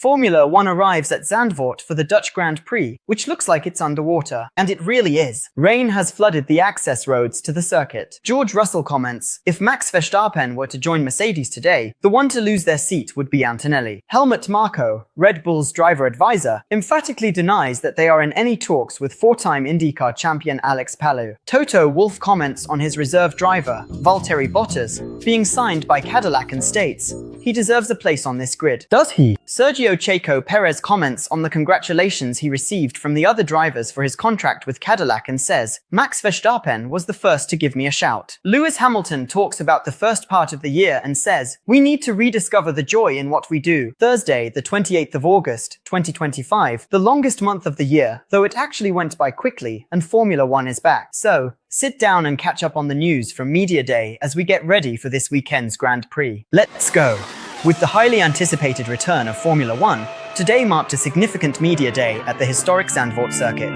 Formula 1 arrives at Zandvoort for the Dutch Grand Prix, which looks like it's underwater. And it really is. Rain has flooded the access roads to the circuit. George Russell comments, "If Max Verstappen were to join Mercedes today, the one to lose their seat would be Antonelli." Helmut Marko, Red Bull's driver advisor, emphatically denies that they are in any talks with four-time IndyCar champion 𝘾𝙤𝙥𝙮𝙧𝙞𝙤𝙀. Toto Wolff comments on his reserve driver, Valtteri Bottas, being signed by Cadillac and states, "He deserves a place on this grid." Does he? Sergio Checo Perez comments on the congratulations he received from the other drivers for his contract with Cadillac and says, "Max Verstappen was the first to give me a shout." Lewis Hamilton talks about the first part of the year and says, "We need to rediscover the joy in what we do." Thursday, the 28th of August, 2025, the longest month of the year, though it actually went by quickly, and Formula 1 is back. So, sit down and catch up on the news from Media Day as we get ready for this weekend's Grand Prix. Let's go! With the highly anticipated return of Formula 1, today marked a significant media day at the historic Zandvoort circuit.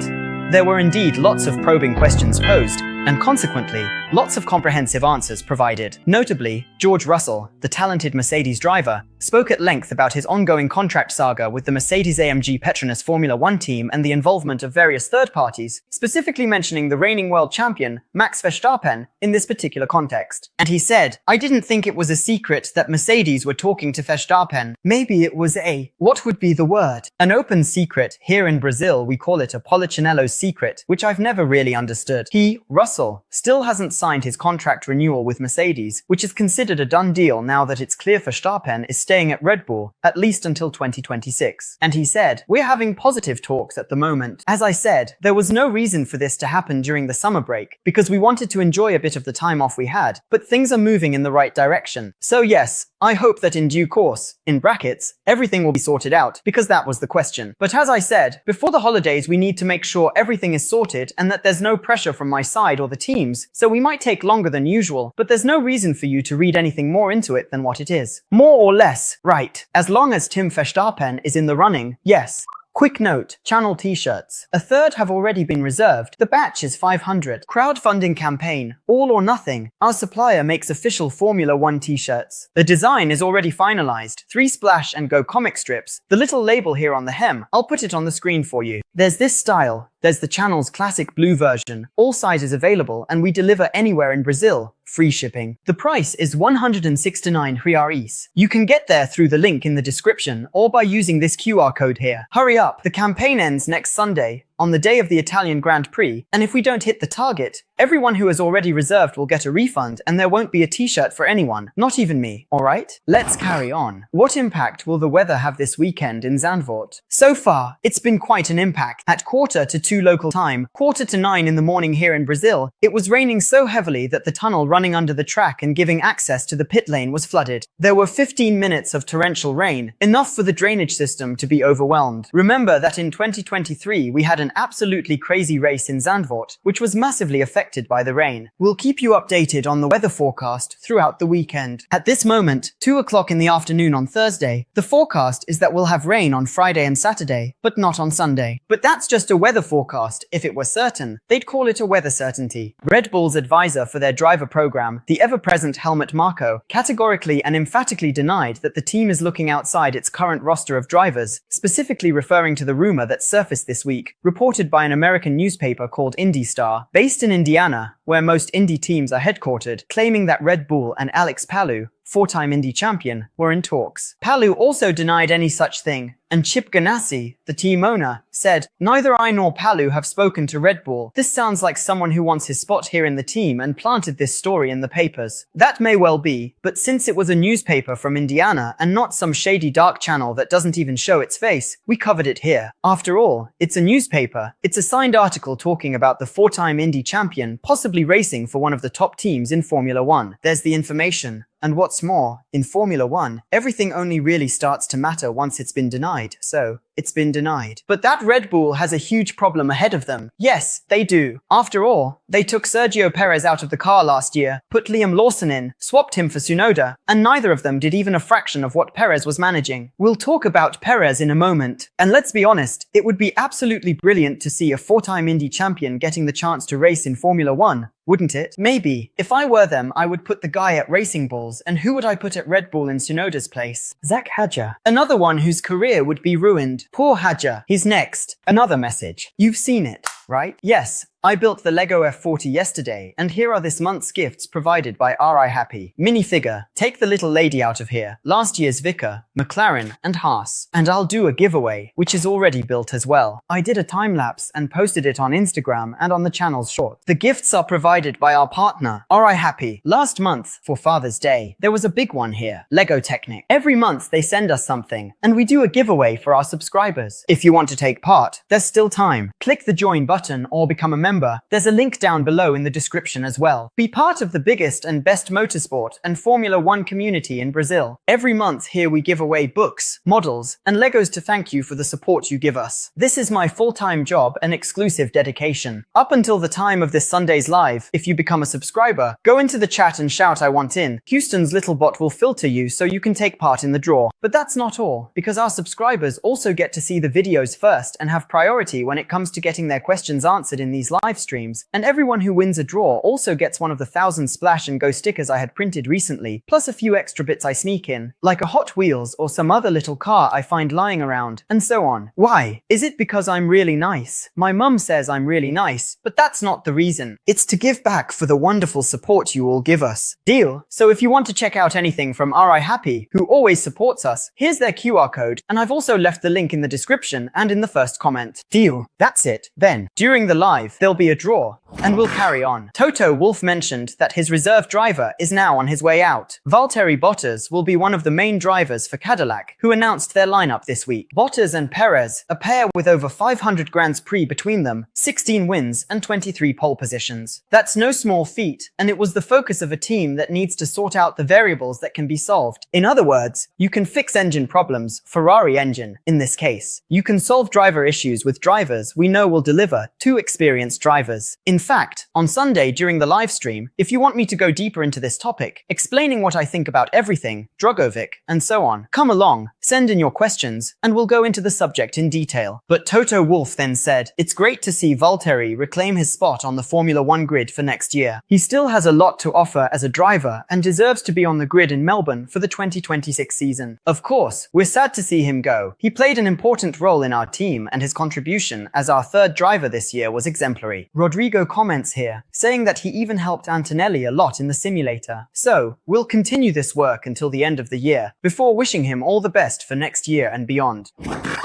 There were indeed lots of probing questions posed, and consequently, lots of comprehensive answers provided. Notably, George Russell, the talented Mercedes driver, spoke at length about his ongoing contract saga with the Mercedes-AMG Petronas Formula 1 team and the involvement of various third parties, specifically mentioning the reigning world champion, Max Verstappen, in this particular context. And he said, "I didn't think it was a secret that Mercedes were talking to Verstappen. Maybe it was what would be the word? An open secret. Here in Brazil, we call it a polichinello secret, which I've never really understood." He, Russell, still hasn't signed his contract renewal with Mercedes, which is considered a done deal now that it's clear Verstappen is staying at Red Bull, at least until 2026. And he said, "We're having positive talks at the moment. As I said, there was no reason for this to happen during the summer break, because we wanted to enjoy a bit of the time off we had, but things are moving in the right direction. So yes, I hope that in due course, in brackets, everything will be sorted out, because that was the question. But as I said, before the holidays we need to make sure everything is sorted and that there's no pressure from my side or the teams, so we might take longer than usual, but there's no reason for you to read anything more into it than what it is. More or less, right. As long as Tim Verstappen is in the running, yes." Quick note, channel t-shirts. A third have already been reserved. The batch is 500. Crowdfunding campaign, all or nothing. Our supplier makes official Formula 1 t-shirts. The design is already finalized. 3 splash and go comic strips. The little label here on the hem, I'll put it on the screen for you. There's this style. There's the channel's classic blue version. All sizes available and we deliver anywhere in Brazil. Free shipping. The price is 169 reais. You can get there through the link in the description or by using this QR code here. Hurry up, the campaign ends next Sunday, on the day of the Italian Grand Prix, and if we don't hit the target, everyone who has already reserved will get a refund and there won't be a t-shirt for anyone, not even me, alright? Let's carry on. What impact will the weather have this weekend in Zandvoort? So far, it's been quite an impact. At 2:45 local time, 8:45 in the morning here in Brazil, it was raining so heavily that the tunnel running under the track and giving access to the pit lane was flooded. There were 15 minutes of torrential rain, enough for the drainage system to be overwhelmed. Remember that in 2023 we had an absolutely crazy race in Zandvoort, which was massively affected by the rain. We'll keep you updated on the weather forecast throughout the weekend. At this moment, 2 o'clock in the afternoon on Thursday, the forecast is that we'll have rain on Friday and Saturday, but not on Sunday. But that's just a weather forecast. If it were certain, they'd call it a weather certainty. Red Bull's advisor for their driver program, the ever-present Helmut Marko, categorically and emphatically denied that the team is looking outside its current roster of drivers, specifically referring to the rumor that surfaced this week, reported by an American newspaper called Indy Star, based in Indiana, where most Indy teams are headquartered, claiming that Red Bull and 𝘾𝙤𝙥𝙾, four-time Indy champion, were in talks. 𝘾𝙤𝙥 also denied any such thing, and Chip Ganassi, the team owner, said, "Neither I nor 𝘾𝙤𝙥 have spoken to Red Bull. This sounds like someone who wants his spot here in the team and planted this story in the papers." That may well be, but since it was a newspaper from Indiana and not some shady dark channel that doesn't even show its face, we covered it here. After all, it's a newspaper. It's a signed article talking about the four-time Indy champion possibly racing for one of the top teams in Formula 1. There's the information. And what's more, in Formula 1, everything only really starts to matter once it's been denied, so it's been denied. But that Red Bull has a huge problem ahead of them. Yes, they do. After all, they took Sergio Perez out of the car last year, put Liam Lawson in, swapped him for Tsunoda, and neither of them did even a fraction of what Perez was managing. We'll talk about Perez in a moment. And let's be honest, it would be absolutely brilliant to see a four-time Indy champion getting the chance to race in Formula One. Wouldn't it? Maybe. If I were them, I would put the guy at Racing Bulls, and who would I put at Red Bull in Tsunoda's place? 𝘾𝙤𝙥𝙮𝙧. Another one whose career would be ruined. Poor Hadja. He's next. Another message. You've seen it, right? Yes. I built the Lego F40 yesterday, and here are this month's gifts provided by 𝑟𝑖 Minifigure. Take the little lady out of here. Last year's Vickers, McLaren, and Haas. And I'll do a giveaway, which is already built as well. I did a time-lapse and posted it on Instagram and on the channel's short. The gifts are provided by our partner, 𝑟𝑖. Last month, for Father's Day, there was a big one here, Lego Technic. Every month they send us something, and we do a giveaway for our subscribers. If you want to take part, there's still time. Click the join button or become a member. There's a link down below in the description as well. Be part of the biggest and best motorsport and Formula One community in Brazil. Every month here we give away books, models, and Legos to thank you for the support you give us. This is my full-time job and exclusive dedication. Up until the time of this Sunday's live, if you become a subscriber, go into the chat and shout "I want in." Houston's little bot will filter you so you can take part in the draw. But that's not all, because our subscribers also get to see the videos first and have priority when it comes to getting their questions answered in these live streams, and everyone who wins a draw also gets one of the 1,000 Splash and Go stickers I had printed recently, plus a few extra bits I sneak in, like a Hot Wheels or some other little car I find lying around, and so on. Why? Is it because I'm really nice? My mum says I'm really nice, but that's not the reason. It's to give back for the wonderful support you all give us. Deal? So if you want to check out anything from 𝑟𝑖, who always supports us, here's their QR code, and I've also left the link in the description and in the first comment. Deal? That's it. Then, during the live, there'll be a draw, and we'll carry on. Toto Wolff mentioned that his reserve driver is now on his way out. Valtteri Bottas will be one of the main drivers for Cadillac, who announced their lineup this week. Bottas and Perez, a pair with over 500 Grands Prix between them, 16 wins and 23 pole positions. That's no small feat, and it was the focus of a team that needs to sort out the variables that can be solved. In other words, you can fix engine problems, Ferrari engine, in this case. You can solve driver issues with drivers we know will deliver, two experienced drivers. In fact, on Sunday during the live stream, if you want me to go deeper into this topic, explaining what I think about everything, Drogovic, and so on, come along, send in your questions, and we'll go into the subject in detail. But Toto Wolff then said, it's great to see Valtteri reclaim his spot on the Formula One grid for next year. He still has a lot to offer as a driver and deserves to be on the grid in Melbourne for the 2026 season. Of course, we're sad to see him go. He played an important role in our team, and his contribution as our third driver this year was exemplary. Rodrigo comments here, saying that he even helped Antonelli a lot in the simulator. So, we'll continue this work until the end of the year, before wishing him all the best for next year and beyond.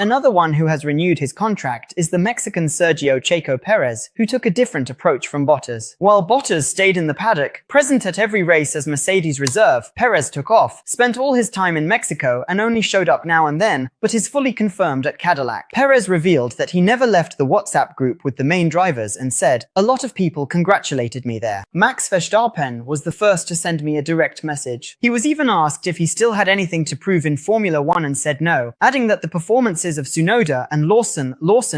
Another one who has renewed his contract is the Mexican Sergio Checo Perez, who took a different approach from Bottas. While Bottas stayed in the paddock, present at every race as Mercedes reserve, Perez took off, spent all his time in Mexico and only showed up now and then, but is fully confirmed at Cadillac. Perez revealed that he never left the WhatsApp group with the main drivers and said, "A lot of people congratulated me there. Max Verstappen was the first to send me a direct message." He was even asked if he still had anything to prove in Formula One and said no, adding that the performances of Tsunoda and Lawson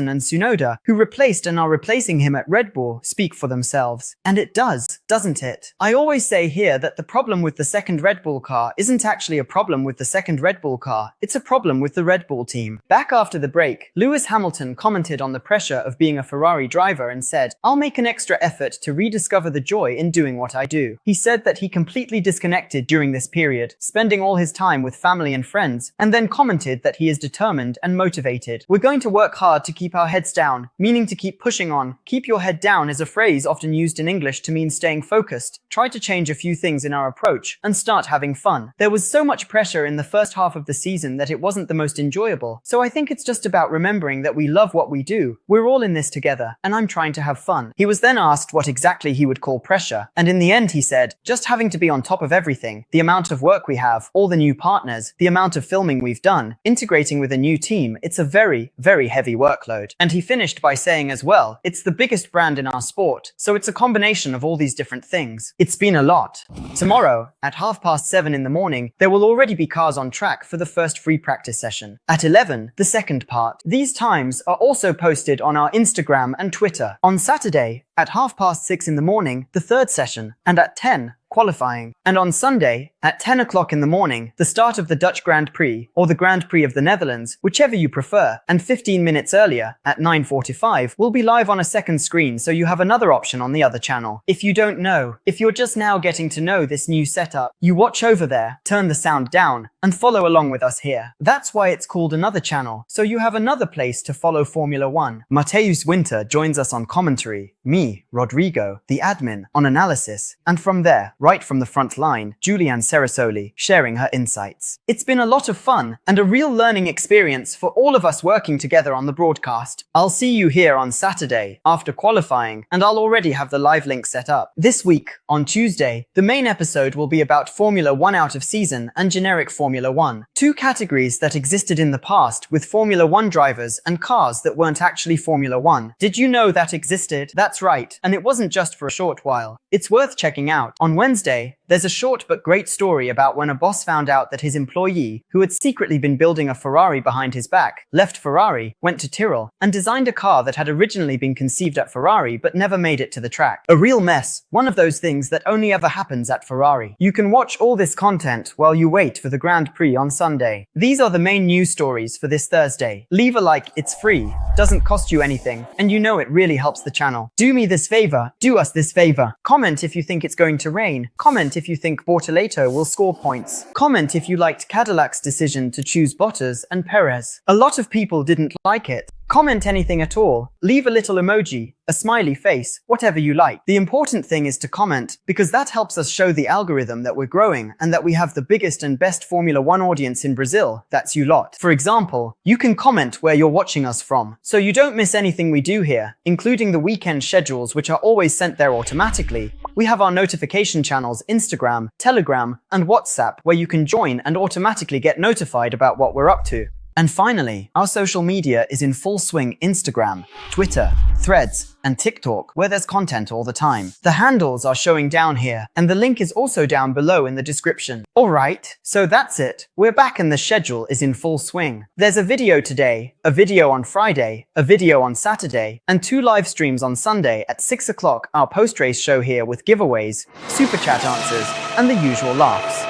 and Tsunoda, who replaced and are replacing him at Red Bull, speak for themselves. And it does, doesn't it? I always say here that the problem with the second Red Bull car isn't actually a problem with the second Red Bull car, it's a problem with the Red Bull team. Back after the break, Lewis Hamilton commented on the pressure of being a Ferrari driver and said, "I'll make an extra effort to rediscover the joy in doing what I do." He said that he completely disconnected during this period, spending all his time with family and friends, and then commented that he is determined and motivated. "We're going to work hard to keep our heads down," meaning to keep pushing on. Keep your head down is a phrase often used in English to mean staying focused, try to change a few things in our approach, and start having fun. There was so much pressure in the first half of the season that it wasn't the most enjoyable, so I think it's just about remembering that we love what we do. We're all in this together, and I'm trying to have fun. He was then asked what exactly he would call pressure, and in the end he said, "Just having to be on top of everything, the amount of work we have, all the new partners, the amount of filming we've done, integrating with a new team, team, it's a very, very heavy workload. And he finished by saying as well, it's the biggest brand in our sport, so it's a combination of all these different things. It's been a lot. Tomorrow, at 7:30 in the morning, there will already be cars on track for the first free practice session. At 11, the second part. These times are also posted on our Instagram and Twitter. On Saturday, at 6:30 in the morning, the third session, and at 10, qualifying. And on Sunday, at 10 o'clock in the morning, the start of the Dutch Grand Prix, or the Grand Prix of the Netherlands, whichever you prefer. And 15 minutes earlier, at 9:45, we'll be live on a second screen, so you have another option on the other channel. If you don't know, if you're just now getting to know this new setup, you watch over there, turn the sound down, and follow along with us here. That's why it's called another channel, so you have another place to follow Formula 1. 𝘾𝙤𝙥𝙮𝙧𝙞𝙜𝙤 joins us on commentary, me, Rodrigo, the admin, on analysis, and from there, right from the front line, Julianne Cerasoli, sharing her insights. It's been a lot of fun, and a real learning experience for all of us working together on the broadcast. I'll see you here on Saturday, after qualifying, and I'll already have the live link set up. This week, on Tuesday, the main episode will be about Formula 1 out of season and generic Formula 1, two categories that existed in the past with Formula 1 drivers and cars that weren't actually Formula 1. Did you know that existed? That's right, and it wasn't just for a short while. It's worth checking out. On Wednesday, there's a short but great story about when a boss found out that his employee, who had secretly been building a Ferrari behind his back, left Ferrari, went to Tyrrell, and designed a car that had originally been conceived at Ferrari but never made it to the track. A real mess, one of those things that only ever happens at Ferrari. You can watch all this content while you wait for the Grand Prix on Sunday. These are the main news stories for this Thursday. Leave a like, it's free, doesn't cost you anything, and you know it really helps the channel. Do me this favor, do us this favor. Comment if you think it's going to rain. Comment if you think Bortoleto will score points. Comment if you liked Cadillac's decision to choose Bottas and Perez. A lot of people didn't like it. Comment anything at all. Leave a little emoji, a smiley face, whatever you like. The important thing is to comment, because that helps us show the algorithm that we're growing and that we have the biggest and best Formula 1 audience in Brazil. That's you lot. For example, you can comment where you're watching us from, so you don't miss anything we do here, including the weekend schedules, which are always sent there automatically. We have our notification channels Instagram, Telegram, and WhatsApp, where you can join and automatically get notified about what we're up to. And finally, our social media is in full swing: Instagram, Twitter, Threads, and TikTok, where there's content all the time. The handles are showing down here, and the link is also down below in the description. Alright, so that's it. We're back and the schedule is in full swing. There's a video today, a video on Friday, a video on Saturday, and 2 live streams on Sunday at 6 o'clock, our post-race show here with giveaways, super chat answers, and the usual laughs.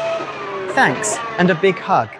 Thanks, and a big hug.